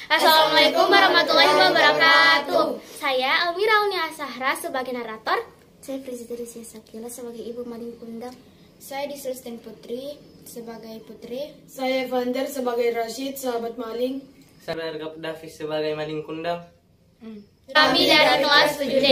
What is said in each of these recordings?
Assalamualaikum warahmatullahi wabarakatuh. Saya Elmira Unia Sahra sebagai narator. Saya Frizidaria Sakila sebagai ibu Malin Kundang. Saya Diselestin Putri sebagai putri. Saya Evander sebagai Rashid, sahabat maling. Saya Ergap Davis sebagai Malin Kundang. Kami dari kelas 7D.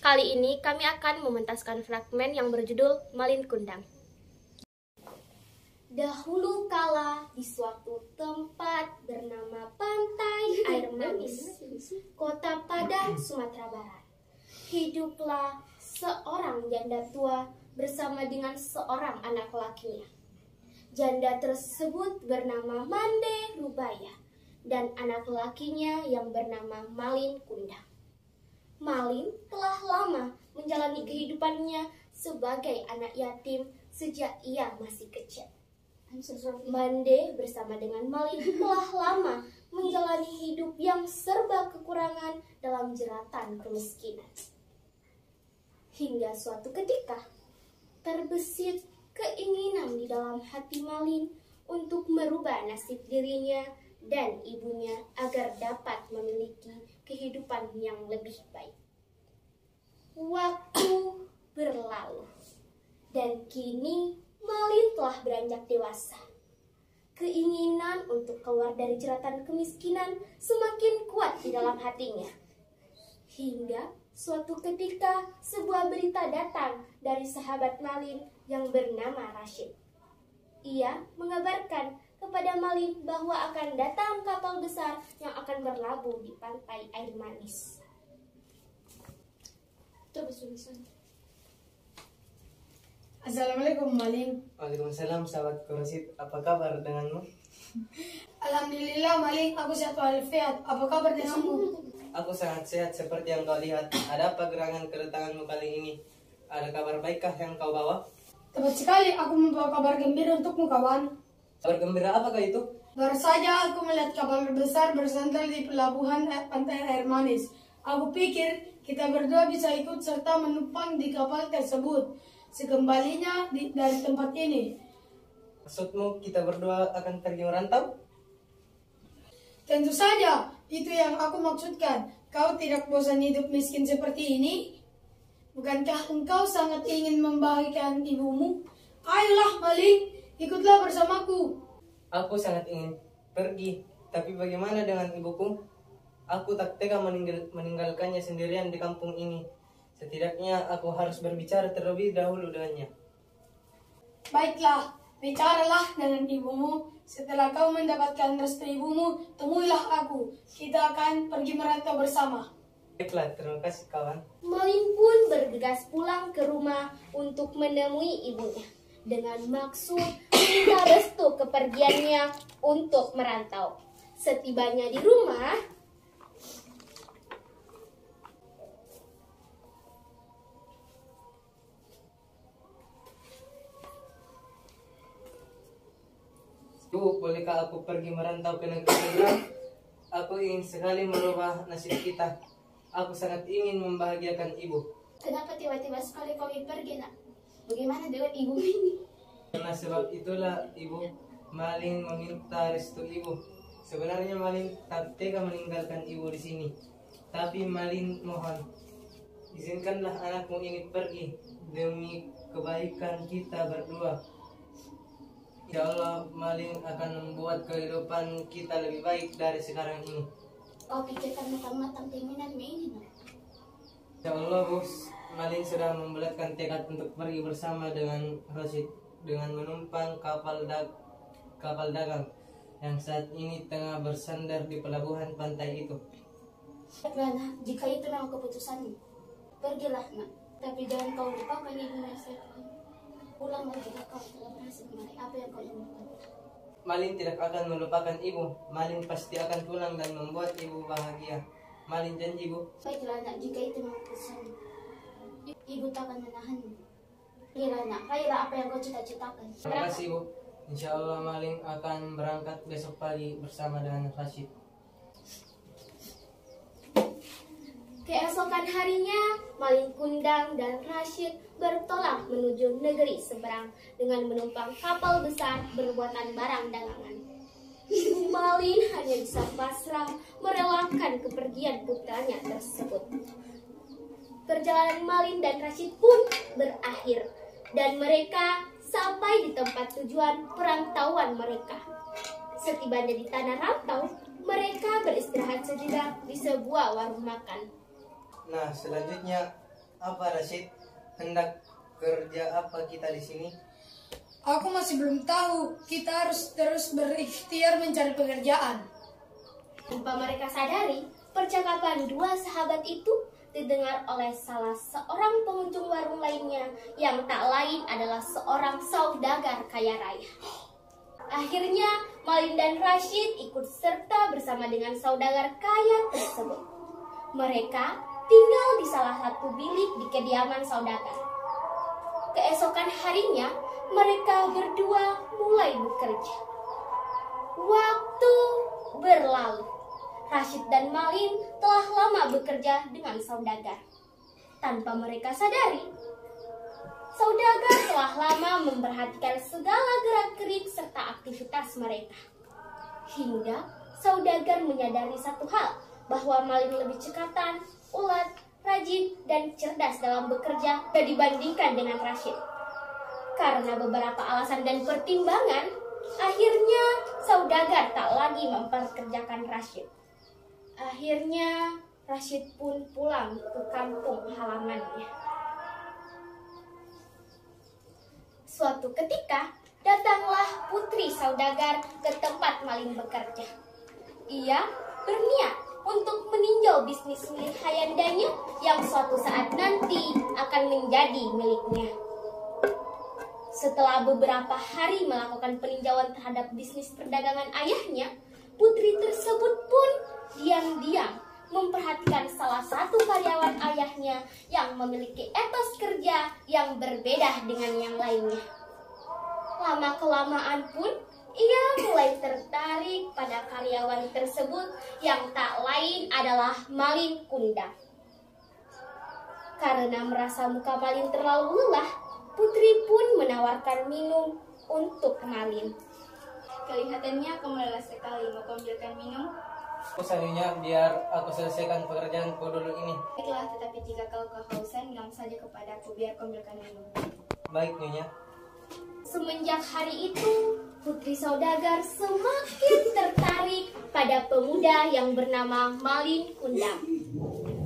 Kali ini kami akan mementaskan fragmen yang berjudul Malin Kundang. Dahulu kala di suatu tempat bernama Pantai Air Manis, Kota Padang, Sumatera Barat, hiduplah seorang janda tua bersama dengan seorang anak lakinya. Janda tersebut bernama Mande Rubaya dan anak lakinya yang bernama Malin Kundang. Malin telah lama menjalani kehidupannya sebagai anak yatim sejak ia masih kecil. Mande bersama dengan Malin telah lama menjalani hidup yang serba kekurangan dalam jeratan kemiskinan. Hingga suatu ketika terbesit keinginan di dalam hati Malin untuk merubah nasib dirinya dan ibunya agar dapat memiliki kehidupan yang lebih baik. Waktu berlalu dan kini Malin telah beranjak dewasa. Keinginan untuk keluar dari jeratan kemiskinan semakin kuat di dalam hatinya. Hingga suatu ketika sebuah berita datang dari sahabat Malin yang bernama Rashid. Ia mengabarkan kepada Malin bahwa akan datang kapal besar yang akan berlabuh di Pantai Air Manis. Assalamualaikum maling. Waalaikumsalam sahabatku Rashid. Apa kabar denganmu? Alhamdulillah maling, aku sehat walafiat. Apa kabar denganmu? Aku sangat sehat seperti yang kau lihat. Ada apa gerangan kedatanganmu kali ini? Ada kabar baikkah yang kau bawa? Tepat sekali, aku membawa kabar gembira untukmu kawan. Kabar gembira apakah itu? Baru saja aku melihat kapal besar bersandar di pelabuhan Pantai Air Manis. Aku pikir kita berdua bisa ikut serta menumpang di kapal tersebut sekembalinya dari tempat ini. Maksudmu kita berdua akan pergi merantau? Tentu saja, itu yang aku maksudkan. Kau tidak bosan hidup miskin seperti ini? Bukankah engkau sangat ingin membahagiakan ibumu? Ayolah maling, ikutlah bersamaku. Aku sangat ingin pergi, tapi bagaimana dengan ibuku? Aku tak tega meninggalkannya sendirian di kampung ini. Setidaknya aku harus berbicara terlebih dahulu dengannya. Baiklah, bicaralah dengan ibumu. Setelah kau mendapatkan restu ibumu, temuilah aku. Kita akan pergi merantau bersama. Baiklah, terima kasih kawan. Malin pun bergegas pulang ke rumah untuk menemui ibunya dengan maksud minta restu kepergiannya untuk merantau. Setibanya di rumah, Bu, bolehkah aku pergi merantau ke negeri seberang? Aku ingin sekali merubah nasib kita. Aku sangat ingin membahagiakan ibu. Kenapa tiba-tiba sekali kau pergi nak? Bagaimana dengan ibu ini? Karena sebab itulah ibu Malin meminta restu ibu. Sebenarnya Malin tak tega meninggalkan ibu di sini. Tapi Malin mohon, izinkanlah anakmu ingin pergi demi kebaikan kita berdua. Ya Allah, Malin akan membuat kehidupan kita lebih baik dari sekarang ini. Kau pikirkan matang-matang keinginanmu ini nak? Ya Allah, Bos, Malin sudah membulatkan tekad untuk pergi bersama dengan Rashid dengan menumpang kapal dagang yang saat ini tengah bersandar di pelabuhan pantai itu. Baiklah nak, jika itu memang keputusanmu, pergilah nak. Tapi jangan kau lupakan ibu nasihat. Ulanglah jika kau telah berhasil meraih apa yang kau inginkan. Malin tidak akan melupakan ibu. Malin pasti akan pulang dan membuat ibu bahagia. Malin janji, Bu. Baiklah nak, jika itu memang keputusanmu, ibu tak akan menahanmu. Pergilah nak, raihlah apa yang kau cita-citakan. Terima kasih, Bu. Insya Allah Malin akan berangkat besok pagi bersama dengan Rashid. keesokan harinya, Malin Kundang dan Rashid bertolak menuju negeri seberang dengan menumpang kapal besar bermuatan barang dagangan. Ibu Malin hanya bisa pasrah kepergian putranya tersebut. Perjalanan Malin dan Rashid pun berakhir dan mereka sampai di tempat tujuan perantauan mereka. Setibanya di tanah rantau, mereka beristirahat sejenak di sebuah warung makan. Nah, selanjutnya apa Rashid? Hendak kerja apa kita di sini? Aku masih belum tahu. Kita harus terus berikhtiar mencari pekerjaan. Tanpa mereka sadari, percakapan dua sahabat itu didengar oleh salah seorang pengunjung warung lainnya yang tak lain adalah seorang saudagar kaya raya. Akhirnya, Malin dan Rashid ikut serta bersama dengan saudagar kaya tersebut. Mereka tinggal di salah satu bilik di kediaman saudagar. Keesokan harinya, mereka berdua mulai bekerja. Waktu berlalu. Rashid dan Malin telah lama bekerja dengan saudagar. Tanpa mereka sadari, saudagar telah lama memperhatikan segala gerak-gerik serta aktivitas mereka. Hingga saudagar menyadari satu hal, bahwa Malin lebih cekatan, ulet, rajin, dan cerdas dalam bekerja dibandingkan dengan Rashid. Karena beberapa alasan dan pertimbangan, akhirnya saudagar tak lagi memperkerjakan Rashid. Akhirnya Rashid pun pulang ke kampung halamannya. Suatu ketika, datanglah putri saudagar ke tempat Malin bekerja. Ia berniat untuk meninjau bisnis milik hayandanya yang suatu saat nanti akan menjadi miliknya. Setelah beberapa hari melakukan peninjauan terhadap bisnis perdagangan ayahnya, putri tersebut pun diam-diam memperhatikan salah satu karyawan ayahnya yang memiliki etos kerja yang berbeda dengan yang lainnya. Lama-kelamaan pun, ia mulai tertarik pada karyawan tersebut yang tak lain adalah Malin Kundang. Karena merasa muka Malin terlalu lelah, putri pun menawarkan minum untuk Malin. Kelihatannya kamu lelah sekali, mau ambilkan minum? Selanjutnya biar aku selesaikan pekerjaanku dulu ini. Baiklah, tetapi jika kau kehausan, bilang saja kepadaku biar kau ambilkan minum. Baik, Nyonya. Semenjak hari itu, putri saudagar semakin tertarik pada pemuda yang bernama Malin Kundang.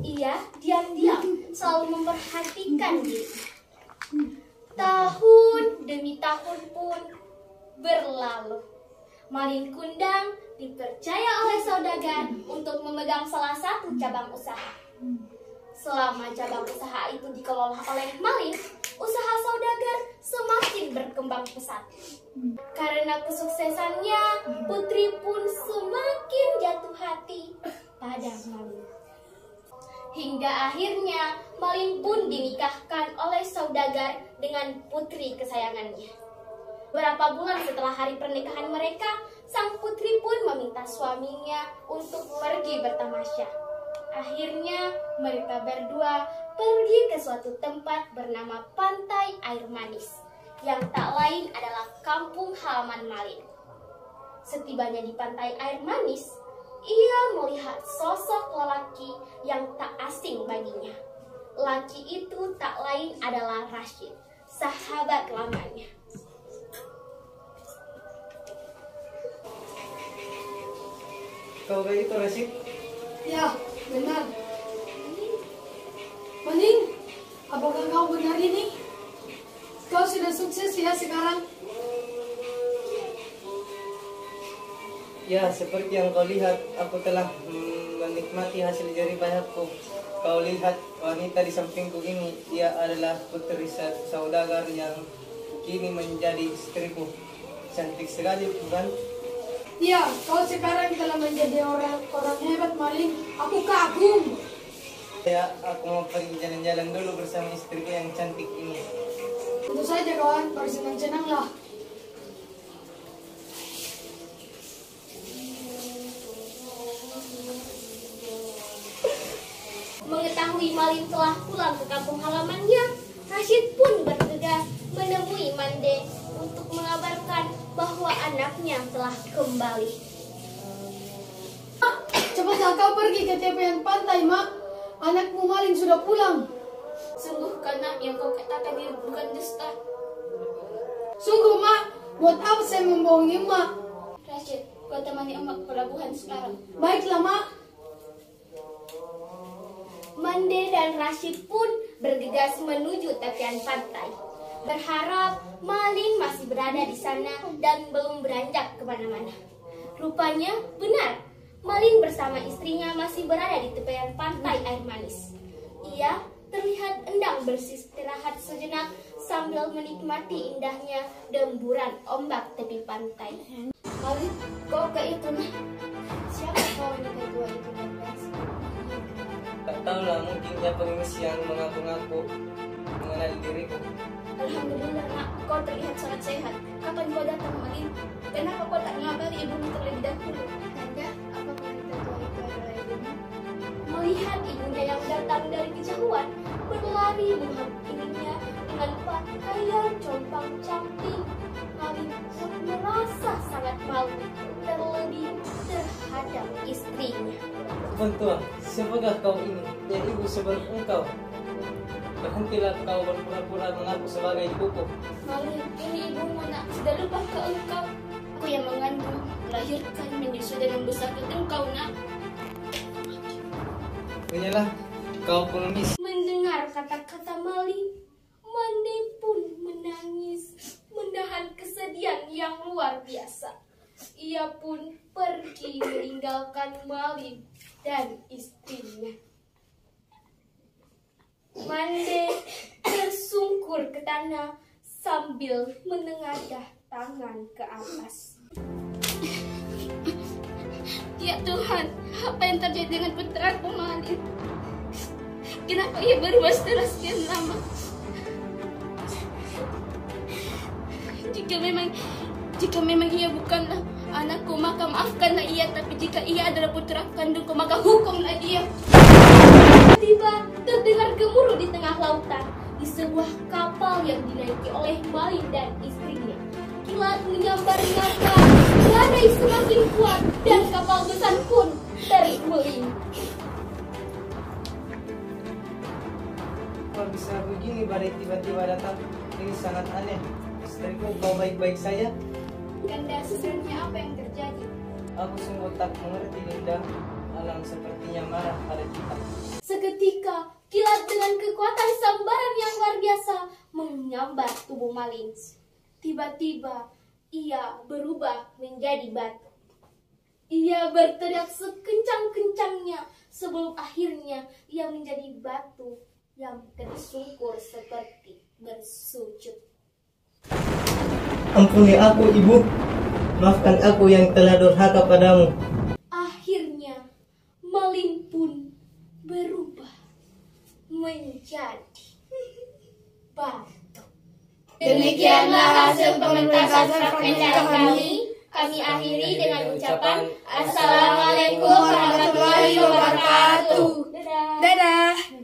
Ia diam-diam selalu memperhatikan dirinya. Tahun demi tahun pun berlalu. Malin Kundang dipercaya oleh saudagar untuk memegang salah satu cabang usaha. Selama cabang usaha itu dikelola oleh Malin, usaha saudagar semakin berkembang pesat. Karena kesuksesannya, putri pun semakin jatuh hati pada Malin. Hingga akhirnya Malin pun dinikahkan oleh saudagar dengan putri kesayangannya. Beberapa bulan setelah hari pernikahan mereka, sang putri pun meminta suaminya untuk pergi bertamasya. Akhirnya mereka berdua pergi ke suatu tempat bernama Pantai Air Manis, yang tak lain adalah kampung halaman Malin. Setibanya di Pantai Air Manis, ia melihat sosok lelaki yang tak asing baginya. Laki itu tak lain adalah Rashid, sahabat lamanya. Kau kayak itu, Rashid? Ya, benar. Malin, apakah kau benar ini? Kau sudah sukses ya sekarang? Ya, seperti yang kau lihat, aku telah menikmati hasil jerih payahku. Kau lihat wanita di sampingku ini, dia adalah putri saudagar yang kini menjadi istriku. Cantik sekali, bukan? Ya, kau sekarang telah menjadi orang hebat, Malin. Aku kagum. Ya, aku mau pergi jalan-jalan dulu bersama istriku yang cantik ini. Tentu saja kawan, bersenang-senanglah. Mengetahui Malin telah pulang ke kampung halamannya, Rashid pun bergegas menemui Mande untuk mengabarkan bahwa anaknya telah kembali. Cepatlah kau pergi ke tepian pantai, Mak. Anakmu Malin sudah pulang. Sungguh karena yang kau katakan ini bukan dusta. Sungguh, Mak. Buat apa saya membohongi, Mak? Rashid, kau temani emak ke pelabuhan sekarang. Baiklah, Mak. Mande dan Rashid pun bergegas menuju tepian pantai, berharap Malin masih berada di sana dan belum beranjak kemana-mana. Rupanya benar, Malin bersama istrinya masih berada di tepian pantai air manis. Ia terlihat hendak beristirahat sejenak sambil menikmati indahnya demburan ombak tepi pantai. Malin, kau ke itu nah. Siapa kau yang kedua itu Tak tahu lah, mungkin dia pengemis yang mengaku-ngaku mengenal diriku. Alhamdulillah nak, kau terlihat sangat sehat. Kapan kau datang Malin? Kenapa kau tak mengabari ibumu terlebih dahulu? Tanda, apakah kita tua itu adalah ibumu? Melihat ibunya yang datang dari kejauhan, berlari menghampirinya dengan pakaian compang-camping. Malin pun merasa sangat malu, terlebih terhadap istrinya. Tuan tua, siapakah kau ini? Yang ibu seperti engkau. Berhentilah kau berpura-pura mengaku sebagai ibuku. Malin, ini ibumu nak. Sudah lupa ke engkau? Aku yang mengandung, melahirkan, menyusu dan membesarkan engkau nak. Punyalah, kau pengemis. Mendengar kata-kata Malin, Mande pun menangis, menahan kesedihan yang luar biasa. Ia pun pergi meninggalkan Malin dan istrinya. Mande tersungkur ke tanah sambil menengadah tangan ke atas. Ya Tuhan, apa yang terjadi dengan putraku Malin? Kenapa ia berubah setelah sekian lama? Jika memang ia bukanlah anakku, maka maafkanlah ia. Tapi jika ia adalah putra kandungku, maka hukumlah dia. Tiba terdengar gemuruh di tengah lautan di sebuah kapal yang dinaiki oleh Malin dan istrinya. Kilat menyambar-nyambar, badai semakin kuat dan kapal besar pun terguling. Kok bisa begini badai tiba-tiba datang? Ini sangat aneh. Istriku, kau baik-baik saja? Kanda, sebenarnya apa yang terjadi? Aku sungguh tak mengerti, Dinda. Alam sepertinya marah pada kita. Seketika, kilat dengan kekuatan sambaran yang luar biasa menyambar tubuh Malin. Tiba-tiba, ia berubah menjadi batu. Ia berteriak sekencang-kencangnya sebelum akhirnya ia menjadi batu yang tersungkur seperti bersujud. Ampuni aku, Ibu. Maafkan aku yang telah durhaka padamu. Akhirnya, Malin pun berubah menjadi batu. Demikianlah hasil pementasan fragmen kami. Kami akhiri dengan ucapan Assalamualaikum warahmatullahi wabarakatuh. Dadah. Dadah.